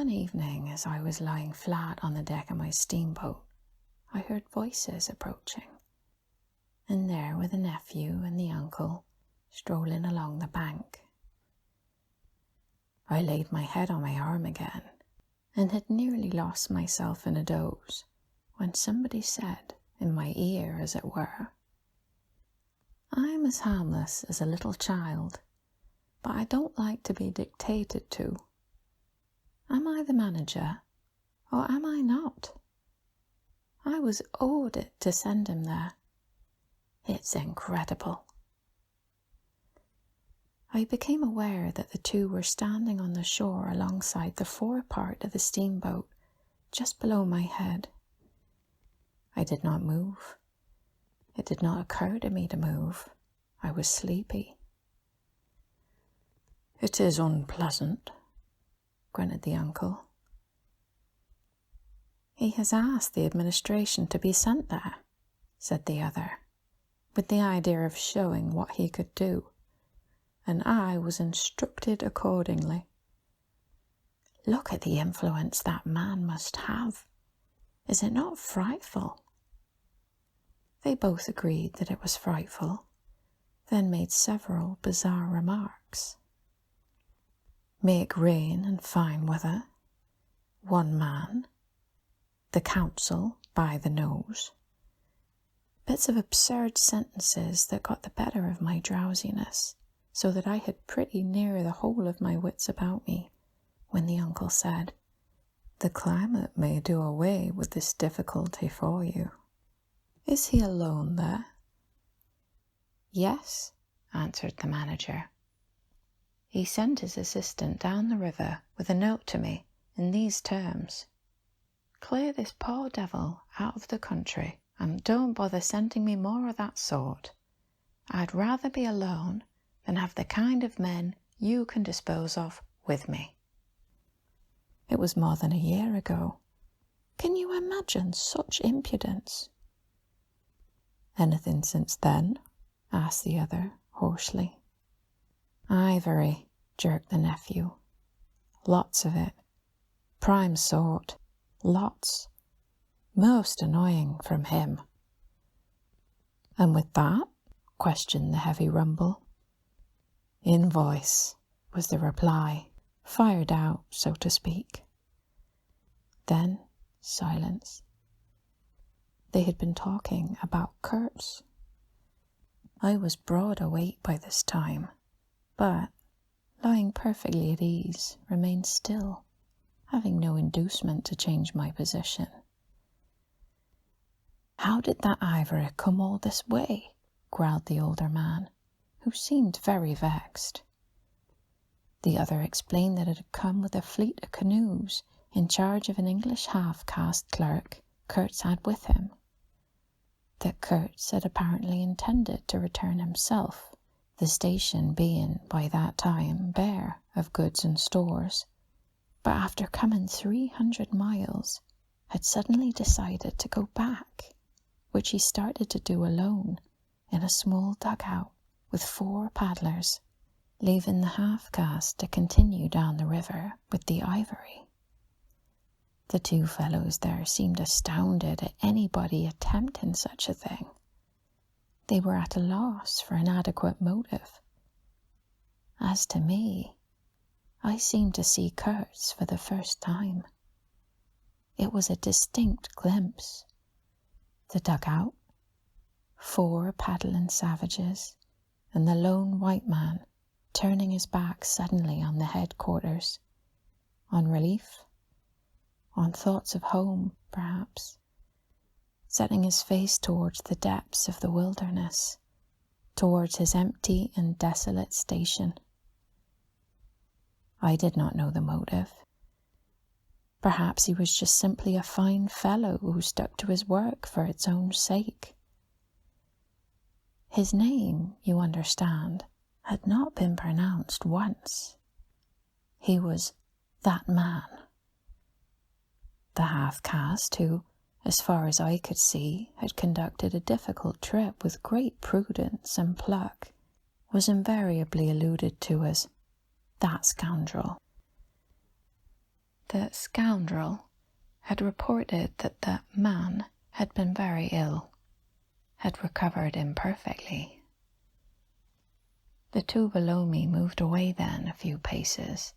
One evening, as I was lying flat on the deck of my steamboat, I heard voices approaching, and there were the nephew and the uncle strolling along the bank. I laid my head on my arm again, and had nearly lost myself in a doze, when somebody said, in my ear as it were, "I'm as harmless as a little child, but I don't like to be dictated to. Am I the manager, or am I not? I was ordered to send him there. It's incredible." I became aware that the two were standing on the shore alongside the forepart of the steamboat, just below my head. I did not move. It did not occur to me to move. I was sleepy. "It is unpleasant," grunted the uncle. "He has asked the administration to be sent there," said the other, with the idea of showing what he could do, and I was instructed accordingly. Look at the influence that man must have. Is it not frightful? They both agreed that it was frightful, then made several bizarre remarks. Make rain and fine weather, one man, the council by the nose. Bits of absurd sentences that got the better of my drowsiness, so that I had pretty near the whole of my wits about me, when the uncle said, "The climate may do away with this difficulty for you. Is he alone there?" "Yes," answered the manager. "He sent his assistant down the river with a note to me in these terms: 'Clear this poor devil out of the country and don't bother sending me more of that sort. I'd rather be alone than have the kind of men you can dispose of with me.'" It was more than a year ago. Can you imagine such impudence? "Anything since then?" asked the other hoarsely. "Ivory," jerked the nephew. "Lots of it. Prime sort. Lots. Most annoying from him." "And with that?" questioned the heavy rumble. "Invoice," was the reply, fired out, so to speak. Then silence. They had been talking about Kurtz. I was broad awake by this time, but, lying perfectly at ease, remained still, having no inducement to change my position. "How did that ivory come all this way?" growled the older man, who seemed very vexed. The other explained that it had come with a fleet of canoes in charge of an English half-caste clerk Kurtz had with him. That Kurtz had apparently intended to return himself, the station being by that time bare of goods and stores, but after coming 300 miles had suddenly decided to go back, which he started to do alone in a small dugout with 4 paddlers, leaving the half-caste to continue down the river with the ivory. The 2 fellows there seemed astounded at anybody attempting such a thing. They were at a loss for an adequate motive. As to me, I seemed to see Kurtz for the first time. It was a distinct glimpse. The dugout, 4 paddling savages, and the lone white man turning his back suddenly on the headquarters, on relief, on thoughts of home, perhaps, setting his face towards the depths of the wilderness, towards his empty and desolate station. I did not know the motive. Perhaps he was just simply a fine fellow who stuck to his work for its own sake. His name, you understand, had not been pronounced once. He was that man. The half-caste who, as far as I could see, had conducted a difficult trip with great prudence and pluck, was invariably alluded to as that scoundrel. the scoundrel had reported that the man had been very ill, had recovered imperfectly. The two below me moved away then a few paces,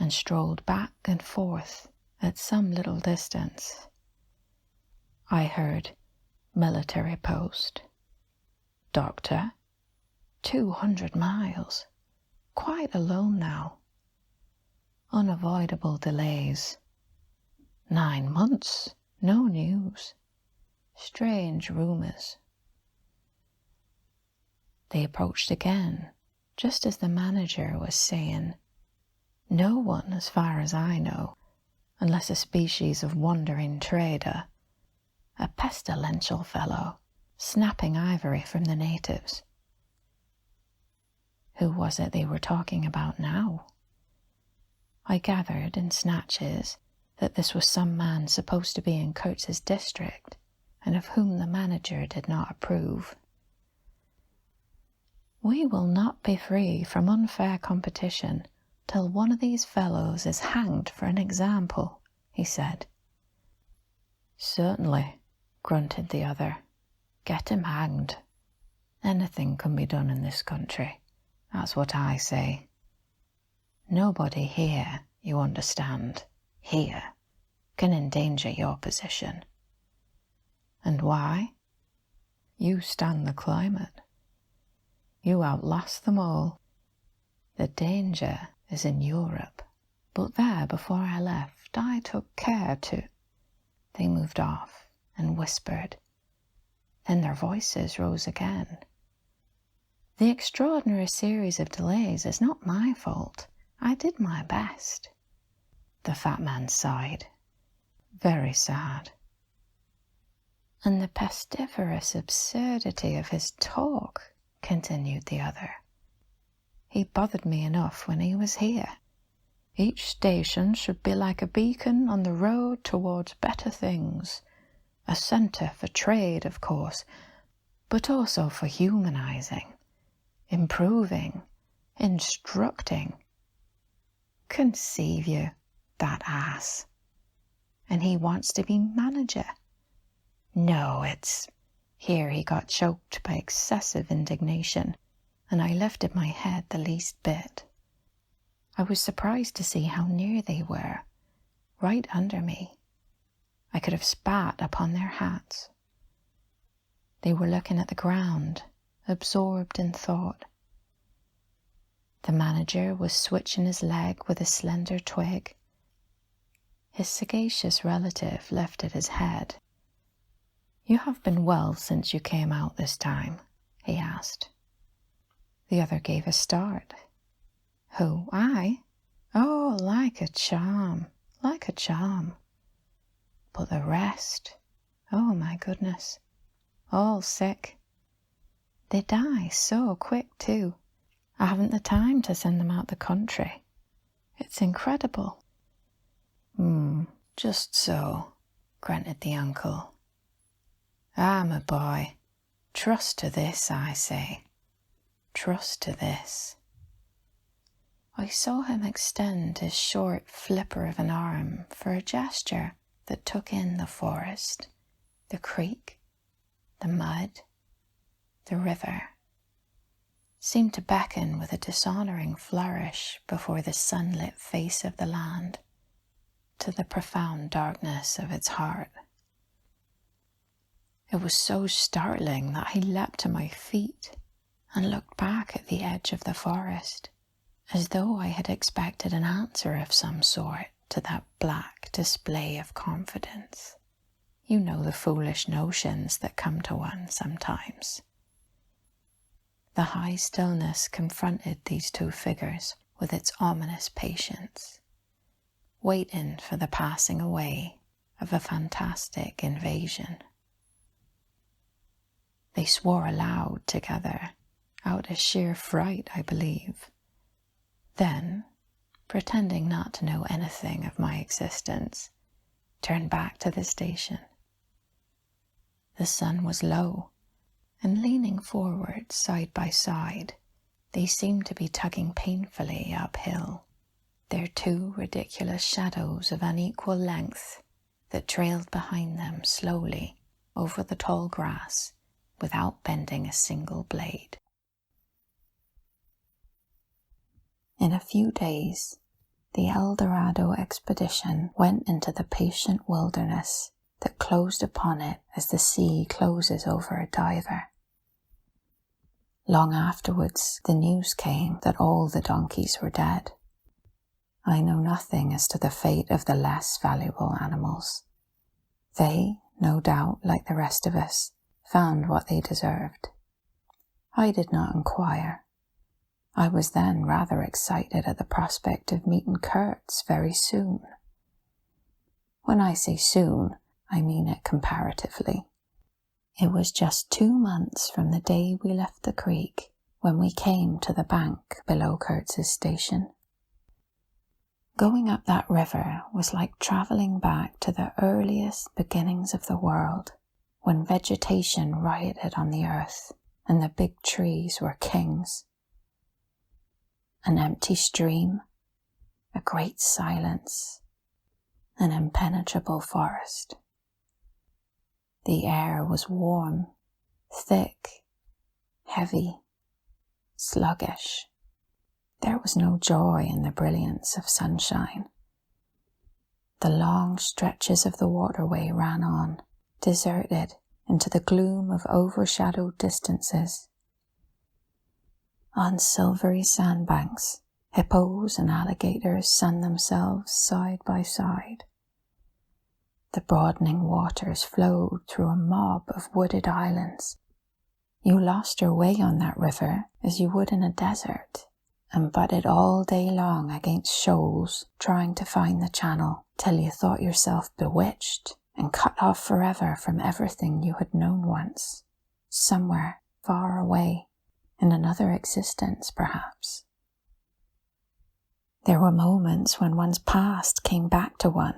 and strolled back and forth at some little distance. I heard military post. Doctor, 200 miles, quite alone now. Unavoidable delays. 9 months, no news. Strange rumours. They approached again, just as the manager was saying, "No one, as far as I know, unless a species of wandering trader, a pestilential fellow, snapping ivory from the natives." Who was it they were talking about now? I gathered in snatches that this was some man supposed to be in Kurtz's district, and of whom the manager did not approve. "We will not be free from unfair competition till one of these fellows is hanged for an example," he said. "Certainly," grunted the other. "Get him hanged. Anything can be done in this country. That's what I say. Nobody here, you understand, here, can endanger your position. And why? You stand the climate. You outlast them all. The danger is in Europe. But there, before I left, I took care to—" They moved off and whispered. Then their voices rose again. "The extraordinary series of delays is not my fault. I did my best." The fat man sighed. "Very sad." "And the pestiferous absurdity of his talk," continued the other. "He bothered me enough when he was here. Each station should be like a beacon on the road towards better things. A centre for trade, of course, but also for humanizing, improving, instructing. Conceive you, that ass. And he wants to be manager. No, it's—" Here he got choked by excessive indignation, and I lifted my head the least bit. I was surprised to see how near they were, right under me. I could have spat upon their hats. They were looking at the ground, absorbed in thought. The manager was switching his leg with a slender twig. His sagacious relative lifted his head. "You have been well since you came out this time?" he asked. The other gave a start. "Who, I? Oh, like a charm, like a charm. But the rest, oh my goodness, all sick. They die so quick too. I haven't the time to send them out the country. It's incredible." Just so," grunted the uncle. "Ah, my boy, trust to this, I say. Trust to this." I saw him extend his short flipper of an arm for a gesture that took in the forest, the creek, the mud, the river, seemed to beckon with a dishonouring flourish before the sunlit face of the land, to the profound darkness of its heart. It was so startling that I leapt to my feet and looked back at the edge of the forest, as though I had expected an answer of some sort to that black display of confidence. You know the foolish notions that come to one sometimes. The high stillness confronted these two figures with its ominous patience, waiting for the passing away of a fantastic invasion. They swore aloud together, out of sheer fright, I believe. Then, pretending not to know anything of my existence, turned back to the station. The sun was low, and leaning forward side by side, they seemed to be tugging painfully uphill, their two ridiculous shadows of unequal length that trailed behind them slowly over the tall grass without bending a single blade. In a few days, the El Dorado expedition went into the patient wilderness that closed upon it as the sea closes over a diver. Long afterwards, the news came that all the donkeys were dead. I know nothing as to the fate of the less valuable animals. They, no doubt, like the rest of us, found what they deserved. I did not inquire. I was then rather excited at the prospect of meeting Kurtz very soon. When I say soon, I mean it comparatively. It was just 2 months from the day we left the creek when we came to the bank below Kurtz's station. Going up that river was like travelling back to the earliest beginnings of the world, when vegetation rioted on the earth and the big trees were kings. An empty stream, a great silence, an impenetrable forest. The air was warm, thick, heavy, sluggish. There was no joy in the brilliance of sunshine. The long stretches of the waterway ran on, deserted, into the gloom of overshadowed distances. On silvery sandbanks, hippos and alligators sunned themselves side by side. The broadening waters flowed through a mob of wooded islands. You lost your way on that river as you would in a desert, and butted all day long against shoals trying to find the channel, till you thought yourself bewitched and cut off forever from everything you had known once, somewhere far away, in another existence perhaps. There were moments when one's past came back to one,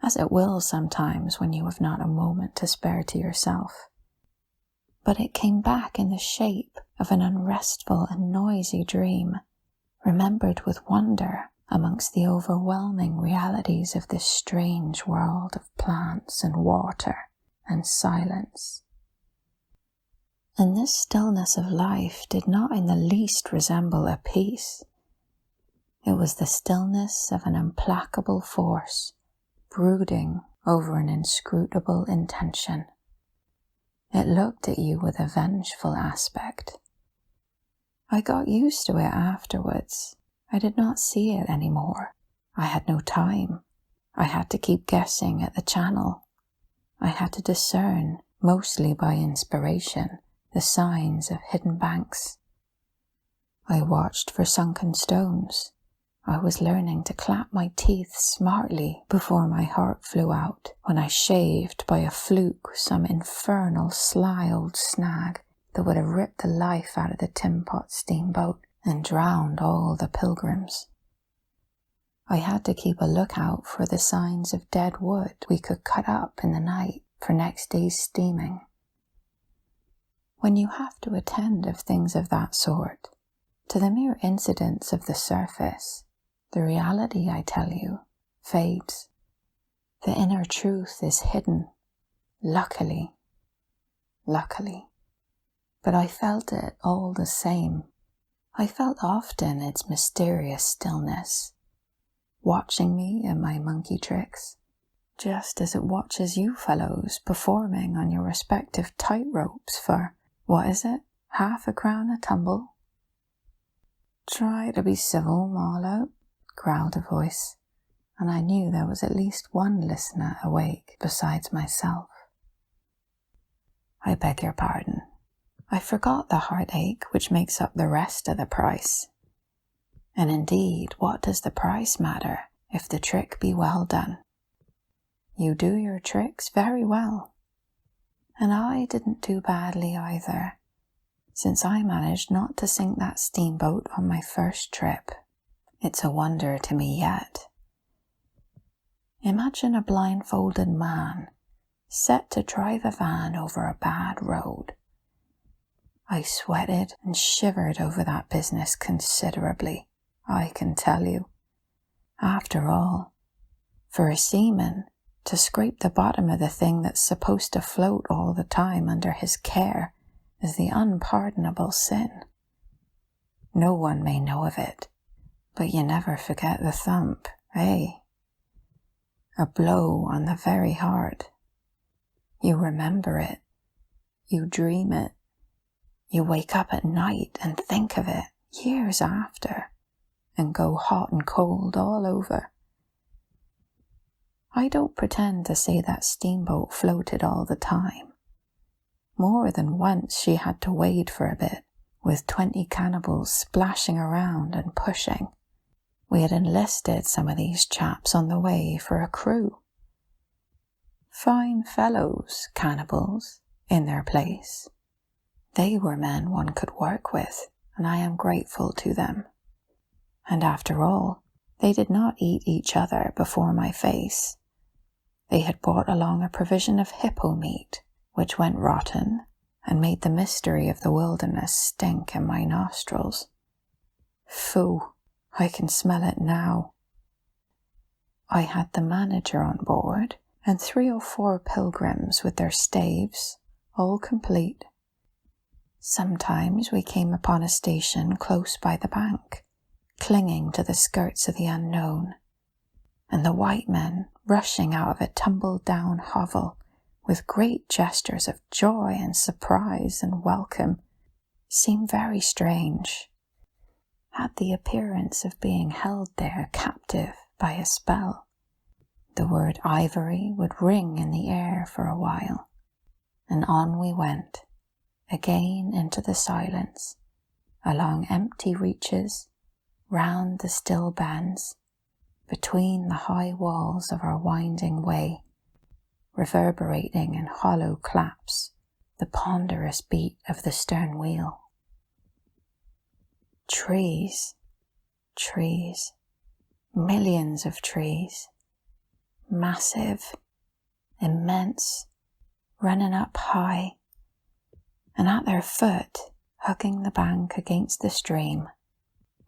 as it will sometimes when you have not a moment to spare to yourself. But it came back in the shape of an unrestful and noisy dream, remembered with wonder amongst the overwhelming realities of this strange world of plants and water and silence. And this stillness of life did not in the least resemble a peace. It was the stillness of an implacable force, brooding over an inscrutable intention. It looked at you with a vengeful aspect. I got used to it afterwards. I did not see it any more. I had no time. I had to keep guessing at the channel. I had to discern, mostly by inspiration, the signs of hidden banks. I watched for sunken stones. I was learning to clap my teeth smartly before my heart flew out when I shaved by a fluke some infernal sly old snag that would have ripped the life out of the Tin Pot steamboat and drowned all the pilgrims. I had to keep a lookout for the signs of dead wood we could cut up in the night for next day's steaming. When you have to attend of things of that sort, to the mere incidents of the surface, the reality, I tell you, fades. The inner truth is hidden, luckily. But I felt it all the same. I felt often its mysterious stillness, watching me in my monkey tricks, just as it watches you fellows performing on your respective tightropes for, what is it, half a crown a tumble? Try to be civil, Marlowe, growled a voice, and I knew there was at least one listener awake besides myself. I beg your pardon. I forgot the heartache which makes up the rest of the price. And indeed, what does the price matter if the trick be well done? You do your tricks very well, and I didn't do badly either, since I managed not to sink that steamboat on my first trip. It's a wonder to me yet. Imagine a blindfolded man set to drive a van over a bad road. I sweated and shivered over that business considerably, I can tell you. After all, for a seaman to scrape the bottom of the thing that's supposed to float all the time under his care is the unpardonable sin. No one may know of it, but you never forget the thump, eh? A blow on the very heart. You remember it. You dream it. You wake up at night and think of it years after and go hot and cold all over. I don't pretend to say that steamboat floated all the time. More than once she had to wade for a bit, with 20 cannibals splashing around and pushing. We had enlisted some of these chaps on the way for a crew. Fine fellows, cannibals, in their place. They were men one could work with, and I am grateful to them. And after all, they did not eat each other before my face. They had brought along a provision of hippo meat, which went rotten and made the mystery of the wilderness stink in my nostrils. Phoo, I can smell it now. I had the manager on board and 3 or 4 pilgrims with their staves, all complete. Sometimes we came upon a station close by the bank, clinging to the skirts of the unknown, and the white men rushing out of a tumbled-down hovel with great gestures of joy and surprise and welcome seemed very strange, had the appearance of being held there captive by a spell. The word ivory would ring in the air for a while, and on we went, again into the silence, along empty reaches, round the still bends, between the high walls of our winding way, reverberating in hollow claps the ponderous beat of the stern wheel. Trees, trees, millions of trees, massive, immense, running up high, and at their foot, hugging the bank against the stream,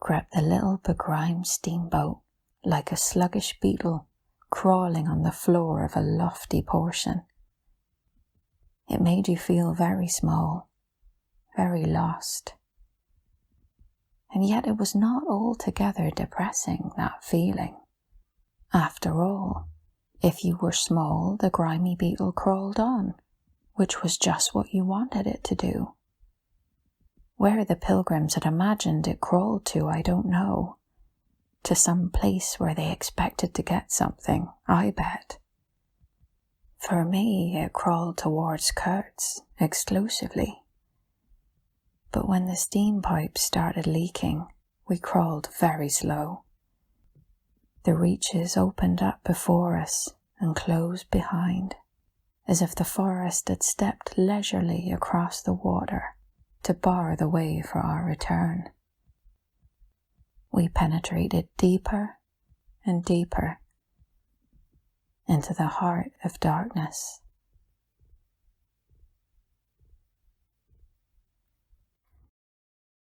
crept the little begrimed steamboat like a sluggish beetle crawling on the floor of a lofty portion. It made you feel very small, very lost. And yet it was not altogether depressing, that feeling. After all, if you were small, the grimy beetle crawled on, which was just what you wanted it to do. Where the pilgrims had imagined it crawled to, I don't know. To some place where they expected to get something, I bet. For me, it crawled towards Kurtz exclusively. But when the steam pipes started leaking, we crawled very slow. The reaches opened up before us and closed behind, as if the forest had stepped leisurely across the water to bar the way for our return. We penetrated deeper and deeper into the heart of darkness.